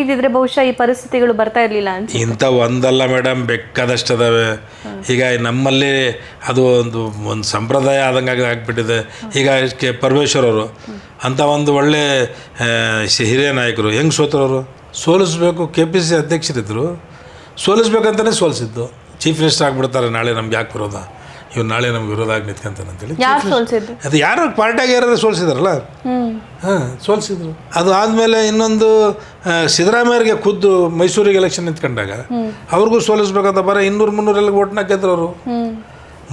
ಇದ್ದಿದ್ರೆ ಬಹುಶಃ ಈ ಪರಿಸ್ಥಿತಿಗಳು ಬರ್ತಾ ಇರಲಿಲ್ಲ ಅಂತ. ಇಂಥ ಒಂದಲ್ಲ ಮೇಡಮ್, ಬೇಕಾದಷ್ಟು ಅದಾವೆ. ಈಗ ನಮ್ಮಲ್ಲಿ ಅದು ಒಂದು ಸಂಪ್ರದಾಯ ಆದಂಗೆ ಆಗಿಬಿಟ್ಟಿದೆ. ಈಗ ಪರಮೇಶ್ವರ್ ಅವರು ಅಂಥ ಒಂದು ಒಳ್ಳೆ ಹಿರಿಯ ನಾಯಕರು ಹೆಂಗೆ ಸೋತರವರು? ಸೋಲಿಸ್ಬೇಕು. KPCC ಅಧ್ಯಕ್ಷರಿದ್ದರು, ಸೋಲಿಸ್ಬೇಕಂತಲೇ ಸೋಲಿಸಿದ್ದು. ಚೀಫ್ ಮಿನಿಸ್ಟರ್ ಆಗಿಬಿಡ್ತಾರೆ ನಾಳೆ ನಮ್ಗೆ ಯಾಕೆ ಬರೋದ, ಇವ್ರು ನಾಳೆ ನಮ್ಗೆ ವಿರೋಧ ಆಗಿ ನಿಂತ್ಕೊಂತಾನೆ ಅಂತೇಳಿ. ಅದು ಯಾರು ಪಾರ್ಟಿಯಾಗಿ ಯಾರು ಸೋಲಿಸಿದಾರಲ್ಲ, ಸೋಲಿಸಿದ್ರು. ಅದು ಆದಮೇಲೆ ಇನ್ನೊಂದು ಸಿದ್ದರಾಮಯ್ಯರಿಗೆ ಖುದ್ದು ಮೈಸೂರಿಗೆ ಎಲೆಕ್ಷನ್ ನಿಂತ್ಕೊಂಡಾಗ ಅವ್ರಿಗೂ ಸೋಲಿಸ್ಬೇಕಂತ 200-300 ಎಲ್ಲ ಓಟ್ನ ಗೆದ್ರು ಅವರು.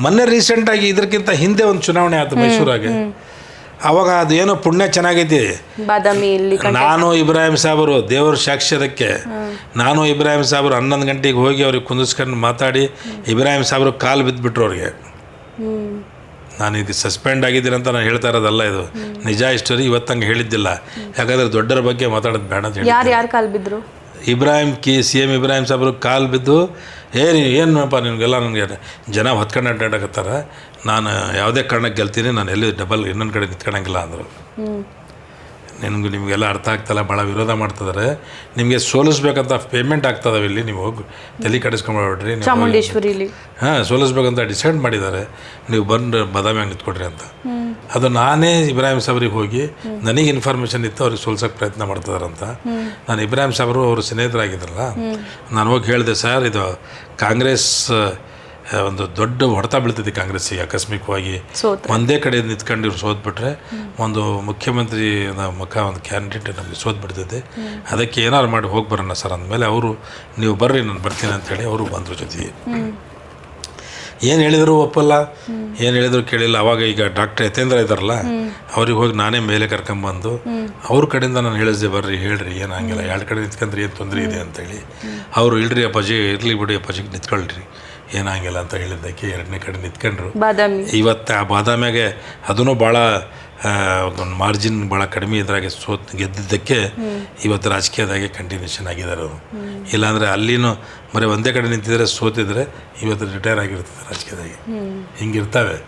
ಮೊನ್ನೆ ರೀಸೆಂಟಾಗಿ ಇದಕ್ಕಿಂತ ಹಿಂದೆ ಒಂದು ಚುನಾವಣೆ ಆಯ್ತು ಮೈಸೂರಾಗೆ. ಅವಾಗ ಅದು ಏನೋ ಪುಣ್ಯ ಚೆನ್ನಾಗೈತಿ. ನಾನು ಇಬ್ರಾಹಿಂ ಸಾಬರು ದೇವ್ರ ಸಾಕ್ಷ್ಯದಕ್ಕೆ, ನಾನು ಇಬ್ರಾಹಿಂ ಸಾಬರು 11 ಗಂಟೆಗೆ ಹೋಗಿ ಅವ್ರಿಗೆ ಕುಂದಿಸ್ಕೊಂಡು ಮಾತಾಡಿ ಇಬ್ರಾಹಿಂ ಸಾಬರು ಕಾಲು ಬಿದ್ದುಬಿಟ್ರು ಅವ್ರಿಗೆ. ನಾನು ಇದು ಸಸ್ಪೆಂಡ್ ಆಗಿದ್ದೀನಿ ಅಂತ ನಾನು ಹೇಳ್ತಾ ಇರೋದಲ್ಲ, ಇದು ನಿಜ ಸ್ಟೋರಿ. ಇವತ್ತಂಗೆ ಹೇಳಿದ್ದಿಲ್ಲ, ಯಾಕಂದರೆ ದೊಡ್ಡರ ಬಗ್ಗೆ ಮಾತಾಡೋದು ಬೇಡ ಅಂತ ಹೇಳಿ. ಯಾರು ಕಾಲು ಬಿದ್ದರು? CM ಇಬ್ರಾಹಿಂ ಸಾಬರು ಕಾಲು ಬಿದ್ದು, ಏನಪ್ಪ ನಿಮಗೆಲ್ಲ ನನಗೆ ಜನ ಹೊತ್ಕೊಂಡು ಅಡ್ಡಾಡಕತ್ತಾರೆ, ನಾನು ಯಾವುದೇ ಕಾರಣಕ್ಕೆ ಗೆಲ್ತೀನಿ, ನಾನು ಎಲ್ಲಿ ಡಬಲ್ ಇನ್ನೊಂದು ಕಡೆ ನಿಂತ್ಕೊಳ್ಳಂಗಿಲ್ಲ ಅಂದರು. ನಿಮಗೆಲ್ಲ ಅರ್ಥ ಆಗ್ತಲ್ಲ, ಭಾಳ ವಿರೋಧ ಮಾಡ್ತಿದ್ದಾರೆ, ನಿಮಗೆ ಸೋಲಿಸ್ಬೇಕಂತ ಪೇಮೆಂಟ್ ಆಗ್ತದವೆ ಇಲ್ಲಿ, ನೀವು ಹೋಗಿ ತಲೆ ಕಡಿಸ್ಕೊಂಡ್ಬಿಡ್ರಿ, ಚಾಮುಂಡೇಶ್ವರಿಲಿ ಸೋಲಿಸ್ಬೇಕಂತ ಡಿಸೈಡ್ ಮಾಡಿದ್ದಾರೆ, ನೀವು ಬಂದು ಬಾದಾಮಿಯಾಗಿ ನಿಂತ್ಕೊಡ್ರಿ ಅಂತ. ಅದು ನಾನೇ ಇಬ್ರಾಹಿಂ ಸಾಬ್ರಿಗೆ ಹೋಗಿ ನನಗೆ ಇನ್ಫಾರ್ಮೇಷನ್ ಇತ್ತು ಅವ್ರಿಗೆ ಸೋಲ್ಸೋಕ್ಕೆ ಪ್ರಯತ್ನ ಮಾಡ್ತಿದಾರಂತ. ನಾನು ಇಬ್ರಾಹಿಂ ಸಾಬ್ರು ಅವರು ಸ್ನೇಹಿತರಾಗಿದ್ದಾರಲ್ಲ, ನಾನು ಹೋಗಿ ಹೇಳಿದೆ, ಸರ್ ಇದು ಕಾಂಗ್ರೆಸ್ ಒಂದು ದೊಡ್ಡ ಹೊಡೆತ ಬೀಳ್ತೈತಿ ಕಾಂಗ್ರೆಸ್ಸಿಗೆ. ಆಕಸ್ಮಿಕವಾಗಿ ಒಂದೇ ಕಡೆ ನಿಂತ್ಕೊಂಡು ಇವ್ರು ಸೋತ್ಬಿಟ್ರೆ ಒಂದು ಮುಖ್ಯಮಂತ್ರಿ ಒಂದು ಕ್ಯಾಂಡಿಡೇಟ್ ನಮಗೆ ಸೋತ್ಬಿಡ್ತೈತೆ, ಅದಕ್ಕೆ ಏನಾರು ಮಾಡಿ ಹೋಗಿ ಬರೋಣ ಸರ್ ಅಂದಮೇಲೆ ಅವರು ನೀವು ಬರ್ರಿ ನಾನು ಬರ್ತೀನಿ ಅಂಥೇಳಿ ಅವರು ಬಂದರು ಜೊತೆಗೆ. ಏನು ಹೇಳಿದರು ಒಪ್ಪಲ್ಲ, ಏನು ಹೇಳಿದ್ರು ಕೇಳಿಲ್ಲ. ಅವಾಗ ಈಗ ಡಾಕ್ಟರ್ ಯತೇಂದ್ರ ಇದ್ದಾರಲ್ಲ, ಅವ್ರಿಗೆ ಹೋಗಿ ನಾನೇ ಮೇಲೆ ಕರ್ಕೊಂಬಂದು ಅವ್ರ ಕಡೆಯಿಂದ ನಾನು ಹೇಳಿದೆ, ಬರ್ರಿ ಹೇಳ್ರಿ ಏನಾಗಿಲ್ಲ, 2 ಕಡೆ ನಿಂತ್ಕೊಂಡ್ರಿ ಏನು ತೊಂದರೆ ಇದೆ ಅಂತೇಳಿ. ಅವರು ಇಲ್ರಿ ಅಪ್ಪಾಜಿ, ಇರಲಿ ಬಿಡಿ ಅಪ್ಪಾಜಿಗೆ ನಿಂತ್ಕೊಳ್ರಿ ಏನಾಗಿಲ್ಲ ಅಂತ ಹೇಳಿದ್ದಕ್ಕೆ 2ನೇ ಕಡೆ ನಿಂತ್ಕೊಂಡ್ರು. ಇವತ್ತು ಆ ಬಾದಾಮಿಯಾಗೆ ಅದೂ ಭಾಳ ಒಂದು ಮಾರ್ಜಿನ್ ಭಾಳ ಕಡಿಮೆ ಇದ್ರಾಗೆ ಗೆದ್ದಿದ್ದಕ್ಕೆ ಇವತ್ತು ರಾಜಕೀಯದಾಗೆ ಕಂಟಿನ್ಯೂಷನ್ ಆಗಿದ್ದಾರೆ ಅವರು. ಇಲ್ಲಾಂದರೆ ಅಲ್ಲಿನೂ ಬರೀ ಒಂದೇ ಕಡೆ ನಿಂತಿದ್ರೆ ಸೋತಿದ್ರೆ ಇವತ್ತು ರಿಟೈರ್ ಆಗಿರ್ತದೆ ರಾಜಕೀಯದಾಗೆ. ಹಿಂಗಿರ್ತವೆ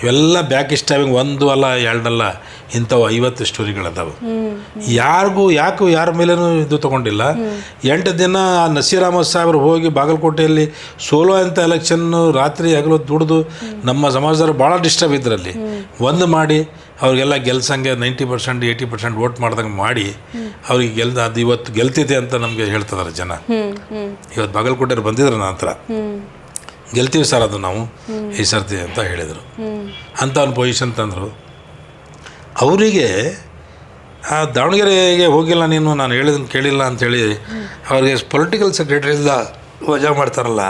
ಇವೆಲ್ಲ ಬ್ಯಾಕ್ ಸ್ಟಾಬಿಂಗ್. 1 ಅಲ್ಲ 2 ಅಲ್ಲ, ಇಂಥವು 50 ಸ್ಟೋರಿಗಳದಾವೆ. ಯಾರು ಯಾರ ಮೇಲೇನೂ ಇದು ತೊಗೊಂಡಿಲ್ಲ. 8 ದಿನ ನಸೀರ್ ಅಹಮದ್ ಸಾಹೇಬ್ರು ಹೋಗಿ ಬಾಗಲಕೋಟೆಯಲ್ಲಿ ಸೋಲೋ ಅಂತ ಎಲೆಕ್ಷನ್ನು ರಾತ್ರಿ ಹಗಲು ದುಡಿದು ನಮ್ಮ ಸಮಾಜದವ್ರು ಭಾಳ ಡಿಸ್ಟರ್ಬ್ ಇದ್ರಲ್ಲಿ ಒಂದು ಮಾಡಿ ಅವ್ರಿಗೆಲ್ಲ ಗೆಲ್ಸಂಗೆ 90% 80% ವೋಟ್ ಮಾಡ್ದಂಗೆ ಮಾಡಿ ಅವ್ರಿಗೆ ಅದು ಇವತ್ತು ಗೆಲ್ತಿದೆ ಅಂತ ನಮಗೆ ಹೇಳ್ತಿದ್ದಾರೆ ಜನ. ಇವತ್ತು ಬಾಗಲಕೋಟೆಯವ್ರು ಬಂದಿದ್ರು ನನ್ನ ಹತ್ರ, ಗೆಲ್ತೀವಿ ಸರ್ ಅದು ನಾವು ಈ ಸರ್ತಿ ಅಂತ ಹೇಳಿದರು. ಅಂಥ ಒಂದು ಪೊಸಿಷನ್ ತಂದರು. ಅವರಿಗೆ ಆ ದಾವಣಗೆರೆಗೆ ಹೋಗಿಲ್ಲ ನೀನು, ನಾನು ಹೇಳಿದನ್ನು ಕೇಳಿಲ್ಲ ಅಂಥೇಳಿ ಅವ್ರಿಗೆ ಪೊಲಿಟಿಕಲ್ ಸೆಕ್ರೆಟರಿಯಿಂದ ವಜಾ ಮಾಡ್ತಾರಲ್ಲ,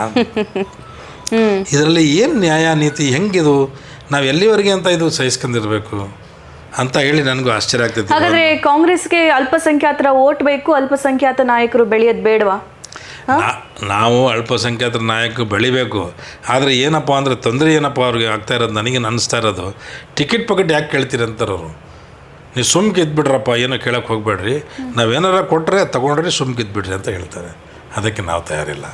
ಇದರಲ್ಲಿ ಏನು ನ್ಯಾಯ ನೀತಿ, ಹೆಂಗಿದು, ನಾವು ಎಲ್ಲಿವರೆಗೆ ಅಂತ ಇದು ಸಹಿಸ್ಕೊಂಡಿರ್ಬೇಕು ಅಂತ ಹೇಳಿ ನನಗೂ ಆಶ್ಚರ್ಯ ಆಗ್ತೈತಿ. ಹಾಗಾದರೆ ಕಾಂಗ್ರೆಸ್ಗೆ ಅಲ್ಪಸಂಖ್ಯಾತರ ಓಟ್ ಬೇಕು, ಅಲ್ಪಸಂಖ್ಯಾತ ನಾಯಕರು ಬೆಳೆಯೋದು ಬೇಡವಾ? ನಾವು ಅಲ್ಪಸಂಖ್ಯಾತರ ನಾಯಕರು ಬೆಳಿಬೇಕು. ಆದರೆ ಏನಪ್ಪ ಅಂದರೆ ತೊಂದರೆ ಏನಪ್ಪ ಅವ್ರಿಗೆ ಆಗ್ತಾ ಇರೋದು, ನನಗೇನು ಅನ್ನಿಸ್ತಾ ಇರೋದು, ಟಿಕೆಟ್ ಪಕೆಟ್ ಯಾಕೆ ಕೇಳ್ತೀರಿ ಅಂತಾರೆ ಅವರು. ನೀವು ಸುಮ್ಕೆ ಇದ್ಬಿಡ್ರಪ್ಪ, ಏನೋ ಕೇಳೋಕ್ಕೆ ಹೋಗಬೇಡ್ರಿ, ನಾವೇನಾರ ಕೊಟ್ಟರೆ ತೊಗೊಂಡ್ರಿ ಸುಮ್ಕೆ ಇದ್ಬಿಡ್ರಿ ಅಂತ ಹೇಳ್ತಾರೆ. ಅದಕ್ಕೆ ನಾವು ತಯಾರಿಲ್ಲ.